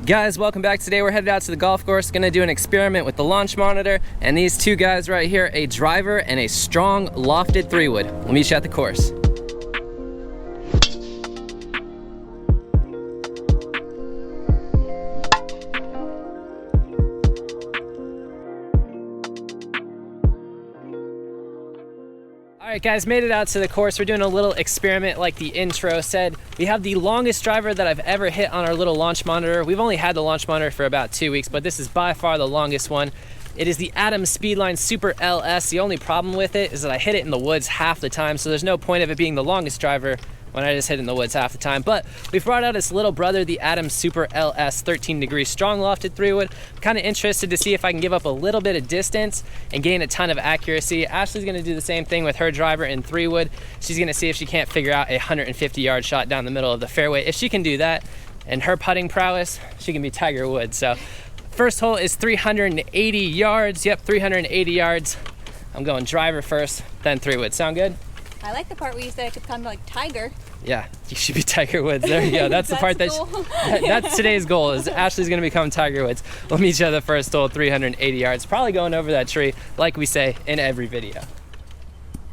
Guys, welcome back. Today we're headed out to the golf course, gonna do an experiment with the launch monitor and these two guys right here, a driver and a strong lofted 3-wood. We'll meet you at the course. All right guys, made it out to the course. We're doing a little experiment like the intro said. We have the longest driver that I've ever hit on our little launch monitor. We've only had the launch monitor for about 2 weeks, but this is by far the longest one. It is the Adam Speedline Super LS. The only problem with it is that I hit it in the woods half the time, so there's no point of it being the longest driver when I just hit it in the woods half the time. But we've brought out its little brother, the Adam Super LS 13-degree strong lofted 3-wood. I'm kind of interested to see if I can give up a little bit of distance and gain a ton of accuracy. Ashley's gonna do the same thing with her driver in 3-wood. She's gonna see if she can't figure out a 150-yard shot down the middle of the fairway. If she can do that, and her putting prowess, she can be Tiger Woods. So first hole is 380 yards. Yep, 380 yards. I'm going driver first, then 3-wood. Sound good? I like the part where you said I could come like Tiger. Yeah, you should be Tiger Woods. There you go. That's the part that's today's goal, is Ashley's gonna become Tiger Woods. We'll meet you at the first hole, 380 yards. Probably going over that tree, like we say in every video.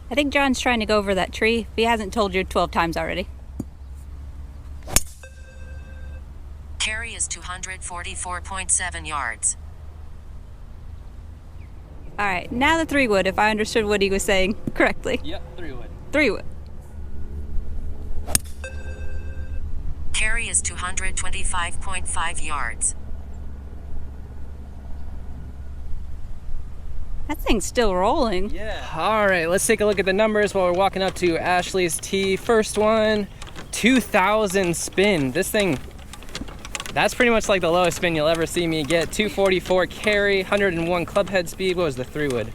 I think John's trying to go over that tree. He hasn't told you 12 times already. Carry is 244.7 yards. All right, now the 3-wood, if I understood what he was saying correctly. Yep, 3-wood. 3-wood. Carry is 225.5 yards. That thing's still rolling. Yeah. All right, let's take a look at the numbers while we're walking up to Ashley's tee. First one, 2,000 spin. This thing, that's pretty much like the lowest spin you'll ever see me get. 244 carry, 101 club head speed. What was the 3-wood?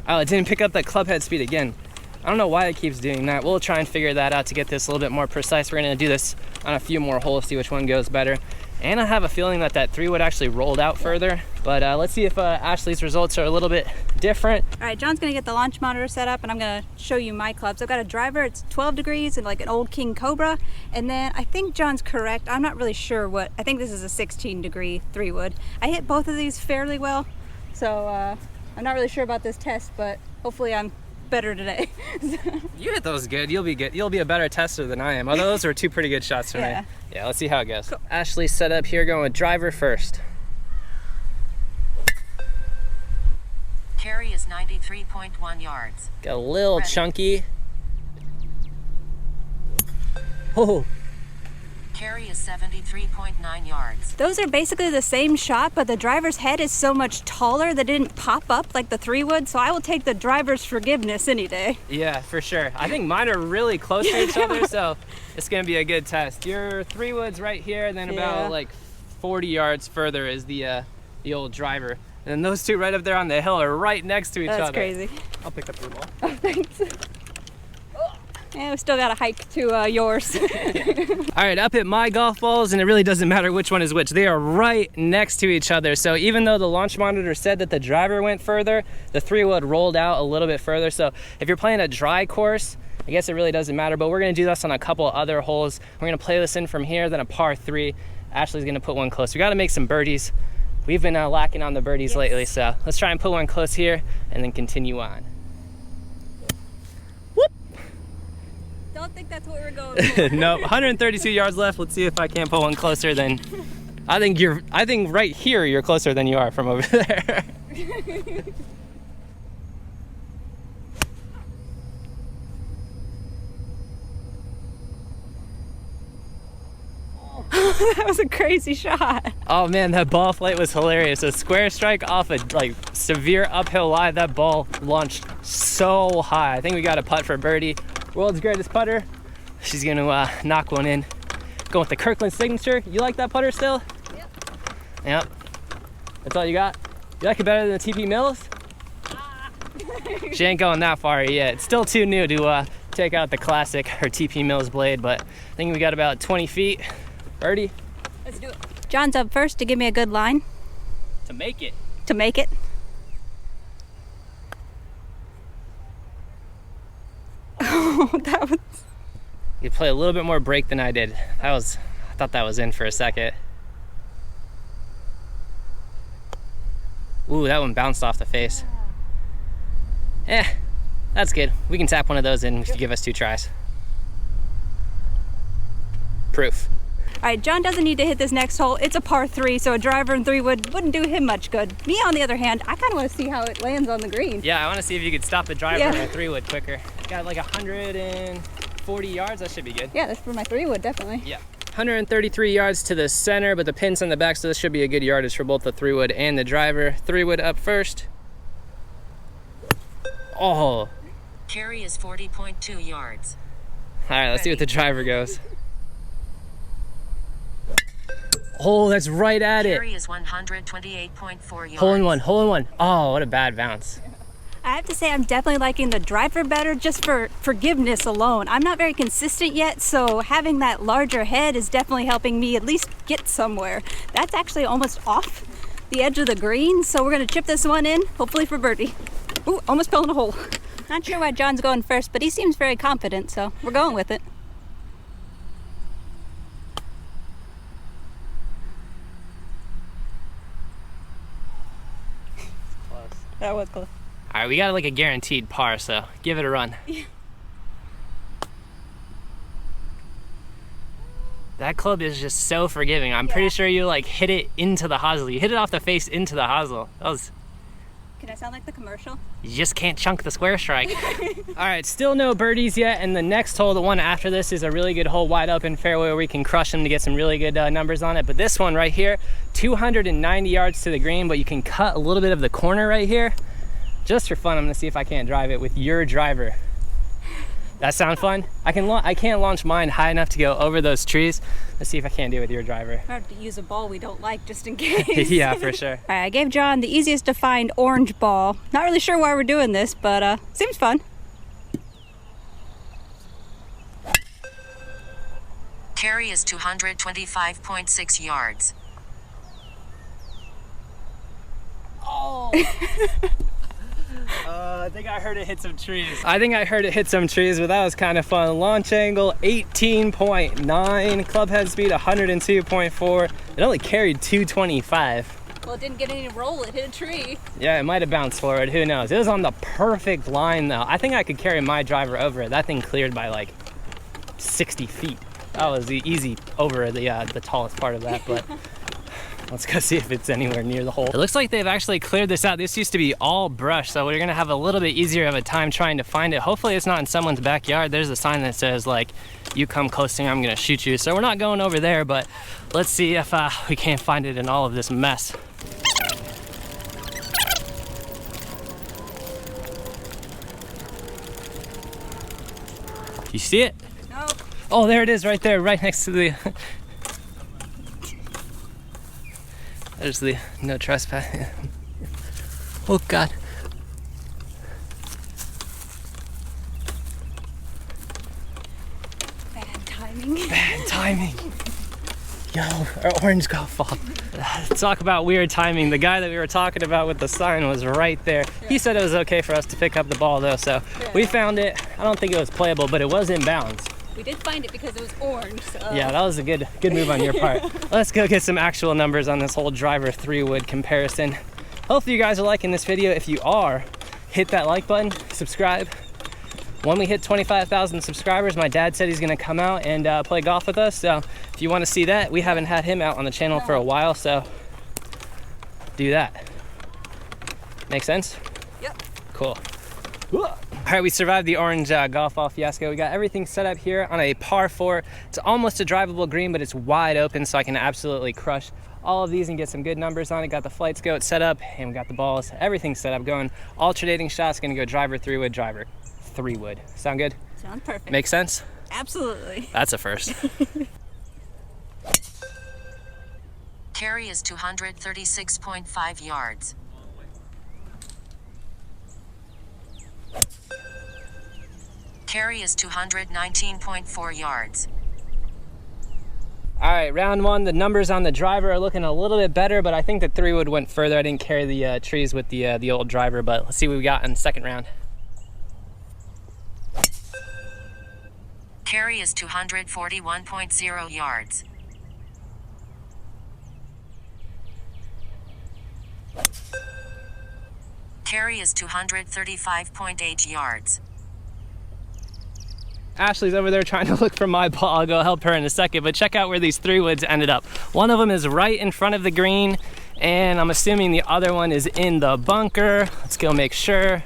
Oh, it didn't pick up that club head speed again. I don't know why it keeps doing that. We'll try and figure that out to get this a little bit more precise. We're gonna do this on a few more holes, see which one goes better. And I have a feeling that that 3-wood actually rolled out further. But let's see if Ashley's results are a little bit different. All right, John's gonna get the launch monitor set up and I'm gonna show you my clubs. I've got a driver, it's 12 degrees and like an old King Cobra. And then I think John's correct. I'm not really sure what, I think this is a 16-degree 3-wood. I hit both of these fairly well. So I'm not really sure about this test, but hopefully I'm better today. You hit those good. You'll be good. You'll be a better tester than I am. Although those were two pretty good shots for me. Yeah, let's see how it goes. Cool. Ashley's set up here, going with driver first. Carry is 93.1 yards. Got a little chunky. Oh. Carry is 73.9 yards. Those are basically the same shot, but the driver's head is so much taller that it didn't pop up like the 3-wood, so I will take the driver's forgiveness any day. Yeah, for sure. I think mine are really close to each other, so it's gonna be a good test. Your 3-wood's right here, and then about like 40 yards further is the old driver. And then those two right up there on the hill are right next to each other. That's crazy. I'll pick up your ball. Oh, thanks. Yeah, we still got a hike to yours. All right, up at my golf balls, and it really doesn't matter which one is which. They are right next to each other. So even though the launch monitor said that the driver went further, the 3-wood rolled out a little bit further. So if you're playing a dry course, I guess it really doesn't matter, but we're gonna do this on a couple other holes. We're gonna play this in from here, then a par 3. Ashley's gonna put one close. We gotta make some birdies. We've been lacking on the birdies lately, so let's try and put one close here and then continue on. Don't think that's what we're going for. Nope, 132 yards left. Let's see if I can't put one closer than, I think right here you're closer than you are from over there. That was a crazy shot. Oh man, that ball flight was hilarious. A square strike off a like severe uphill lie. That ball launched so high. I think we got a putt for birdie. World's greatest putter. She's gonna knock one in. Go with the Kirkland signature. You like that putter still? Yep. Yep. That's all you got? You like it better than the TP Mills? She ain't going that far yet. It's still too new to take out the classic, her TP Mills blade, but I think we got about 20 feet. Birdie. Let's do it. John's up first to give me a good line. To make it. To make it. Oh, that was... You play a little bit more break than I did. I thought that was in for a second. Ooh, that one bounced off the face. That's good. We can tap one of those in if you give us 2 tries. Proof. All right, John doesn't need to hit this next hole. It's a par 3, so a driver in 3 wood wouldn't do him much good. Me, on the other hand, I kind of want to see how it lands on the green. Yeah, I want to see if you could stop the driver in a 3 wood quicker. Got like 140 yards. That should be good. Yeah, that's for my 3 wood, definitely. Yeah. 133 yards to the center, but the pin's on the back, so this should be a good yardage for both the 3 wood and the driver. 3 wood up first. Oh. Carry is 40.2 yards. All right, let's see what the driver goes. Oh, that's right at it. Carry is 128.4 yards. Hole in one, hole in one. Oh, what a bad bounce. I have to say I'm definitely liking the driver better just for forgiveness alone. I'm not very consistent yet, so having that larger head is definitely helping me at least get somewhere. That's actually almost off the edge of the green, so we're gonna chip this one in, hopefully for birdie. Ooh, almost fell in a hole. Not sure why John's going first, but he seems very confident, so we're going with it. Close. That was close. All right, we got like a guaranteed par, so give it a run. Yeah. That club is just so forgiving. I'm pretty sure you like hit it into the hosel. You hit it off the face into the hosel. That was... Can I sound like the commercial? You just can't chunk the square strike. All right, still no birdies yet, and the next hole, the one after this, is a really good hole, wide open fairway where we can crush them to get some really good numbers on it. But this one right here, 290 yards to the green, but you can cut a little bit of the corner right here. Just for fun, I'm gonna see if I can't drive it with your driver. That sound fun? I can't launch mine high enough to go over those trees. Let's see if I can do it with your driver. I have to use a ball we don't like just in case. Yeah, for sure. All right, I gave John the easiest to find orange ball. Not really sure why we're doing this, but seems fun. Carry is 225.6 yards. Oh. I think I heard it hit some trees. I think I heard it hit some trees, but that was kind of fun. Launch angle 18.9, club head speed 102.4. It only carried 225. Well, it didn't get any roll, it hit a tree. Yeah, it might have bounced forward, who knows. It was on the perfect line though. I think I could carry my driver over it. That thing cleared by like 60 feet. That was easy over the tallest part of that, but let's go see if it's anywhere near the hole. It looks like they've actually cleared this out. This used to be all brush, so we're gonna have a little bit easier of a time trying to find it. Hopefully it's not in someone's backyard. There's a sign that says like, you come close to me, I'm gonna shoot you. So we're not going over there, but let's see if we can't find it in all of this mess. You see it? No. Oh, there it is right there, right next to the... There's the no trespass. Oh God. Bad timing. Bad timing. Yo, our orange golf ball. Talk about weird timing. The guy that we were talking about with the sign was right there. Yeah. He said it was okay for us to pick up the ball though, so we found it. I don't think it was playable, but it was in bounds. We did find it because it was orange, so. Yeah, that was a good move on your part. Let's go get some actual numbers on this whole driver 3-wood comparison. Hopefully you guys are liking this video. If you are, hit that like button, subscribe. When we hit 25,000 subscribers, my dad said he's gonna come out and play golf with us. So if you wanna see that, we haven't had him out on the channel for a while, so do that. Make sense? Yep. Cool. All right, we survived the orange golf ball fiasco. We got everything set up here on a par 4. It's almost a drivable green, but it's wide open, so I can absolutely crush all of these and get some good numbers on it. Got the flight scope set up, and we got the balls, everything set up, going alternating shots. Gonna go driver 3-wood, driver 3-wood. Sound good? Sounds perfect. Make sense? Absolutely. That's a first. Carry is 236.5 yards. Carry is 219.4 yards. All right, round 1. The numbers on the driver are looking a little bit better, but I think the 3-wood went further. I didn't carry the trees with the old driver, but let's see what we got in the second round. Carry is 241.0 yards. Carry is 235.8 yards. Ashley's over there trying to look for my ball. I'll go help her in a second, but check out where these 3 woods ended up. One of them is right in front of the green, and I'm assuming the other one is in the bunker. Let's go make sure.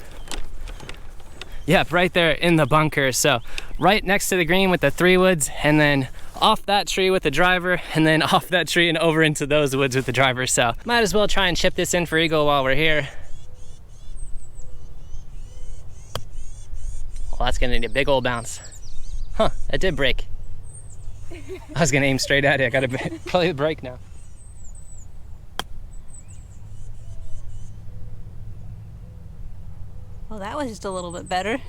Yep, right there in the bunker. So right next to the green with the 3 woods, and then off that tree with the driver, and then off that tree and over into those woods with the driver. So might as well try and chip this in for eagle while we're here. Well, that's gonna need a big old bounce. Huh, that did break. I was gonna aim straight at it. I gotta play the brake now. Well, that was just a little bit better.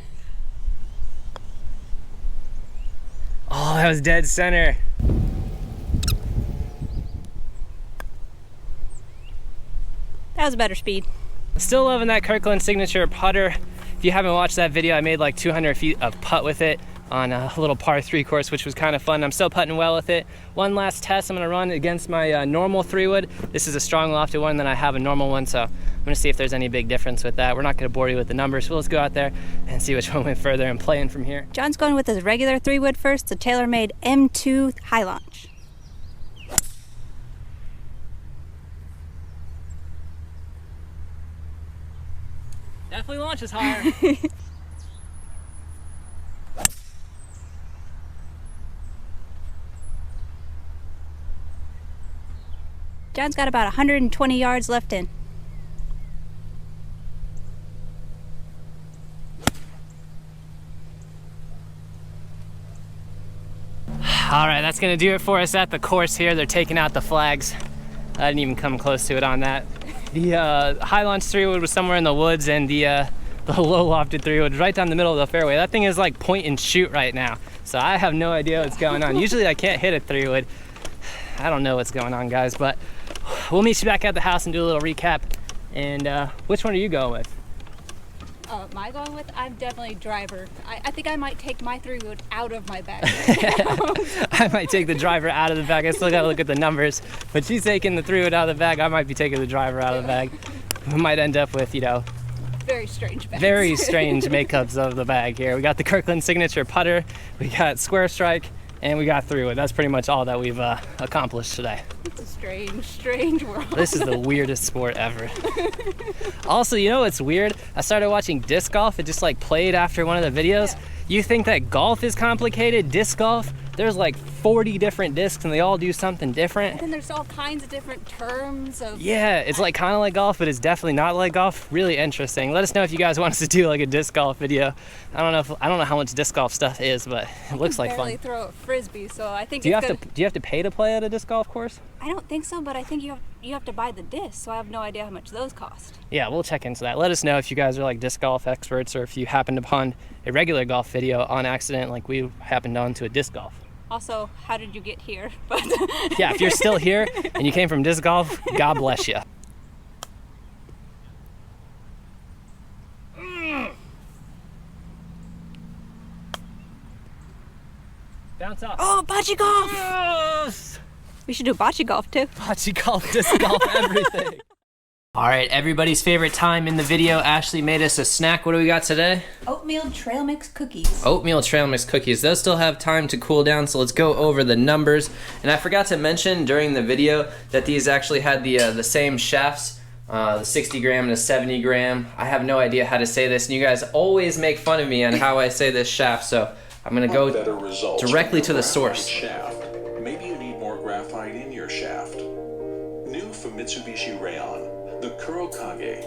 Oh, that was dead center. That was a better speed. Still loving that Kirkland signature putter. If you haven't watched that video, I made like 200 feet of putt with it on a little par 3 course, which was kind of fun. I'm still putting well with it. One last test I'm gonna run against my normal 3 wood. This is a strong lofted one, then I have a normal one, so I'm gonna see if there's any big difference with that. We're not gonna bore you with the numbers, so let's go out there and see which one went further and play in from here. John's going with his regular 3 wood first, the TaylorMade M2 high launch. Definitely launches higher. John's got about 120 yards left in. All right, that's gonna do it for us at the course here. They're taking out the flags. I didn't even come close to it on that. The high launch 3 wood was somewhere in the woods, and the low lofted 3 wood right down the middle of the fairway. That thing is like point and shoot right now. So I have no idea what's going on. Usually I can't hit a 3 wood. I don't know what's going on, guys, but we'll meet you back at the house and do a little recap. And which one are you going with? Am I going with? I'm definitely driver. I think I might take my 3 wood out of my bag. I might take the driver out of the bag. I still gotta look at the numbers, but she's taking the 3 wood out of the bag. I might be taking the driver out of the bag. We might end up with, you know, very strange bags. Very strange makeups of the bag here. We got the Kirkland signature putter, we got square strike, and we got 3 wood. That's pretty much all that we've accomplished today. It's a strange, strange world. This is the weirdest sport ever. Also, you know what's weird? I started watching disc golf. It just like played after one of the videos. Yeah. You think that golf is complicated? Disc golf? There's like 40 different discs and they all do something different. And then there's all kinds of different terms of... Yeah, it's like kind of like golf, but it's definitely not like golf. Really interesting. Let us know if you guys want us to do like a disc golf video. I don't know how much disc golf stuff is, but it looks like fun. I can barely throw a frisbee, so I think do you have to pay to play at a disc golf course? I don't think so, but I think you have to buy the discs, so I have no idea how much those cost. Yeah, we'll check into that. Let us know if you guys are like disc golf experts, or if you happened upon a regular golf video on accident like we happened onto a disc golf. Also, how did you get here? But yeah, if you're still here and you came from disc golf, God bless you. Bounce off. oh, bocce golf! Yes! We should do bocce golf too. Bocce golf, disc golf, everything. All right, everybody's favorite time in the video. Ashley made us a snack. What do we got today? Oatmeal trail mix cookies. Oatmeal trail mix cookies. Those still have time to cool down, so let's go over the numbers. And I forgot to mention during the video that these actually had the same shafts, the 60 gram and the 70 gram. I have no idea how to say this, and you guys always make fun of me on how I say this shaft, so I'm gonna go directly to the source. Shaft. Maybe you need more graphite in your shaft. New from Mitsubishi Rayon. The Kurokage.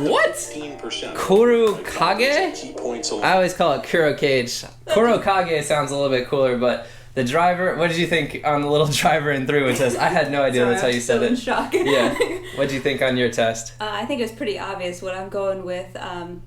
What? 15% Kurokage? I always call it Kurokage. Kurokage sounds a little bit cooler, but the driver, what did you think on the little driver in 3 wood test? I had no idea that's how you said it. In shock. Yeah. What did you think on your test? I think it was pretty obvious what I'm going with.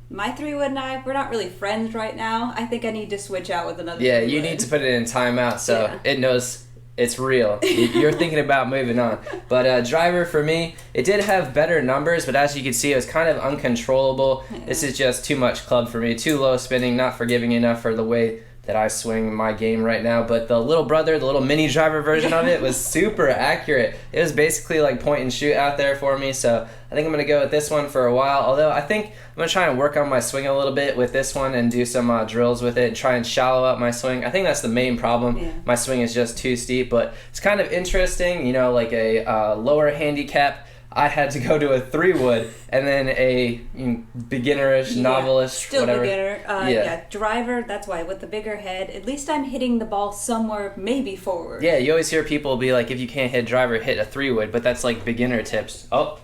My 3 wood and I, we're not really friends right now. I think I need to switch out with another. Yeah, 3 you wood. need to put it in timeout so Yeah. it knows it's real. You're thinking about moving on. But driver for me, it did have better numbers, but as you can see, it was kind of uncontrollable. Yeah. This is just too much club for me. Too low spinning, not forgiving enough for the way that I swing my game right now, but the little brother, the little mini driver version of it was super accurate. It was basically like point and shoot out there for me, so I think I'm gonna go with this one for a while, although I think I'm gonna try and work on my swing a little bit with this one and do some drills with it and try and shallow out my swing. I think that's the main problem. Yeah. My swing is just too steep, but it's kind of interesting, you know, like a lower handicap. I had to go to a 3-wood and then a beginnerish, novelist, still whatever. beginner. Yeah, driver. That's why with the bigger head, at least I'm hitting the ball somewhere, maybe forward. Yeah, you always hear people be like, if you can't hit driver, hit a 3-wood, but that's like beginner tips. Oh,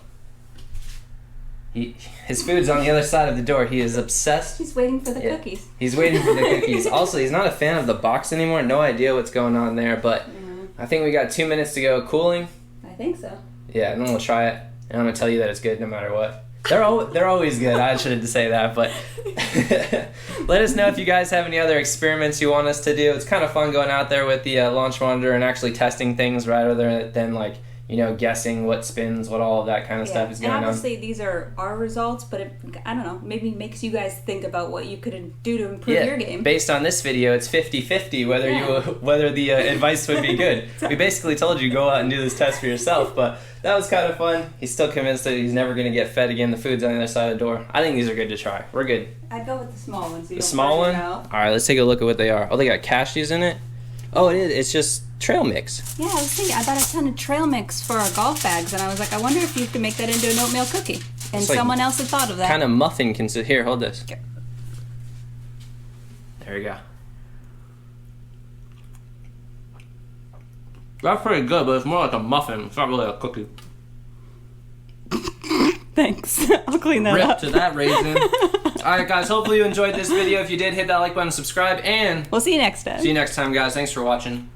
his food's on the other side of the door. He is obsessed. He's waiting for the cookies. He's waiting for the cookies. Also, he's not a fan of the box anymore. No idea what's going on there, but I think we got 2 minutes to go cooling. I think so. Yeah, and then we'll try it, and I'm gonna tell you that it's good no matter what. They're always good. I shouldn't say that, but let us know if you guys have any other experiments you want us to do. It's kind of fun going out there with the launch monitor and actually testing things rather than like, you know, guessing what spins, what all of that kind of stuff is going on. And obviously these are our results, but it, I don't know, maybe makes you guys think about what you could do to improve your game. Based on this video, it's 50-50 whether the advice would be good. We basically told you go out and do this test for yourself, but that was kind of fun. He's still convinced that he's never going to get fed again. The food's on the other side of the door. I think these are good to try. We're good. I'd go with the small one. So you The don't small burn one? it out. All right, let's take a look at what they are. Oh, they got cashews in it? Oh, it is. It's just trail mix. Yeah, I was thinking, I bought a ton of trail mix for our golf bags, and I was like, I wonder if you could make that into an oatmeal cookie. And It's like someone else had thought of that. Kind of muffin consistency. Here, hold this. Okay. There you go. That's pretty good, but it's more like a muffin. It's not really a cookie. Thanks. I'll clean that Rip up. to that raisin. Alright guys, hopefully you enjoyed this video. If you did, hit that like button, subscribe, and We'll see you next time. see you next time, guys. Thanks for watching.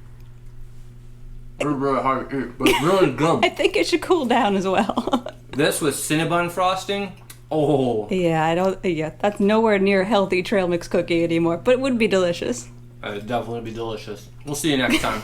It's really hard to eat, but it's really good. I think it should cool down as well. This with Cinnabon frosting. Oh. Yeah, that's nowhere near a healthy trail mix cookie anymore, but it would be delicious. It'd definitely be delicious. We'll see you next time.